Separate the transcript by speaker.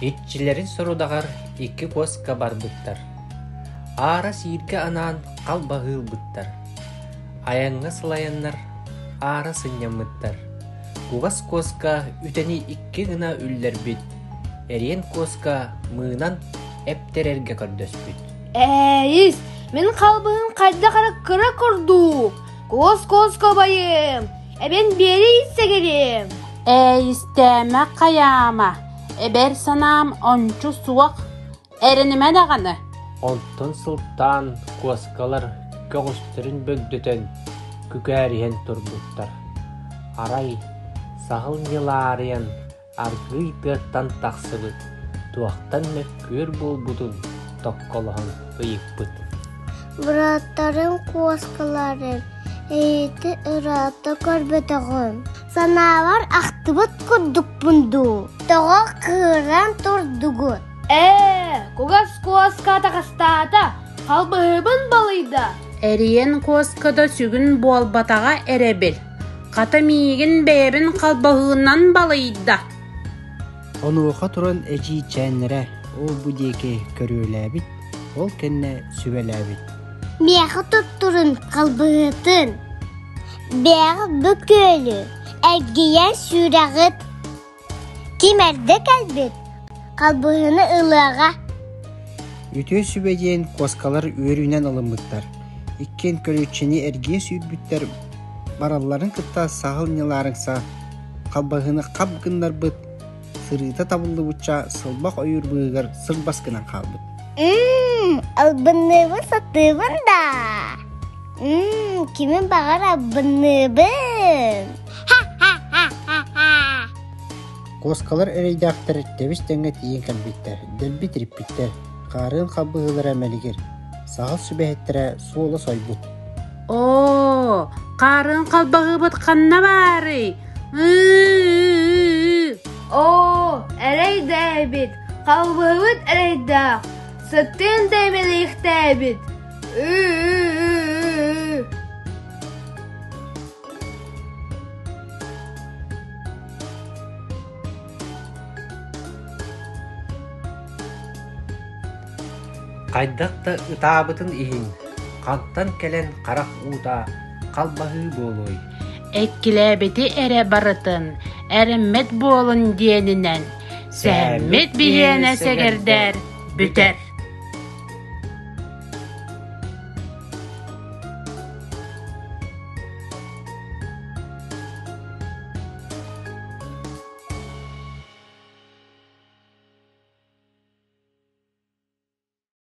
Speaker 1: Итчилерин сорудагар икки коска барбыттар. Ара сирге анан калбагылбыттар. Аянга сылаяннар ара сыньямыттар. Кугас коска үтени икки гына үллербит. Эриен коска мыынан эптерерге көрдөспүт.
Speaker 2: Эйс, мен қалбығын қайда қара көрду. Коска байым. Эбен бері итсе керем.
Speaker 3: Эйстеме каяма. Эбер санам ончу суак. Эренime дағаны.
Speaker 1: Онтон сылтан коскалар көгөстөрүн бөгдөтөн күкәриен турбуттар. Арай сахыл неларыян аргый тыттан тақсыбыт. Туақтан мөккөр болбутун tokkолоһон ыйыкпыт.
Speaker 4: Бұраттарын коскаларын эйті ұраты көрбетіғын. Саналар ақтыбыт күрдік бұнду. Тоға кыран турдугут.
Speaker 2: Кугас коска тақастата қалбығыбын балыйда.
Speaker 3: Эриен коскада сүгін болбатаға эребел. Қата миігін бәйбін қалбағынан балыйда.
Speaker 5: Онуға туран әжи чәнірі ол бүдеке көріләбіт, ол кәнне сүбәләбіт.
Speaker 4: Бәғі тұттырын қалбығытын. Бәғі бүкөлі, әггейен сүрәғыт. Кемерді кәлбет, қалбығыны ылыға.
Speaker 5: Үтө сүбәден коскалар өрінен алынбыттар. Иккен көрүчені әрге сүйдбіттер. Баралларын кытта сағыл неларыңса, қалбағыны қапгындар бұд. Сырыта табылды бұтча сылбақ ойыр бұғығар сыр басқынан қалбыд.
Speaker 4: Албыныбын сатыбын да. Кемін бағар албыныбын.
Speaker 5: Коскалар әрейдақтар тәбіс тәңгі тиен кәлбеттер, дәлбі триппеттер, қарын қалбығылар әмәлігер, сағыл сүбәхеттірі суолы сойбұд.
Speaker 3: О, қарын қалбағы бұд қанна бары.
Speaker 2: Әрейді әбет. Қалбығыбыт әрейді. Сыттын дәмені иқті әбет.
Speaker 1: Қайдақта ытабытын иhin, қанттан кәлен қарақ ута қалбағы болуй.
Speaker 3: Эккіләбеті әрі барытын, әріммет болын денінен. Сәммет бейені сәгердер, бүтер.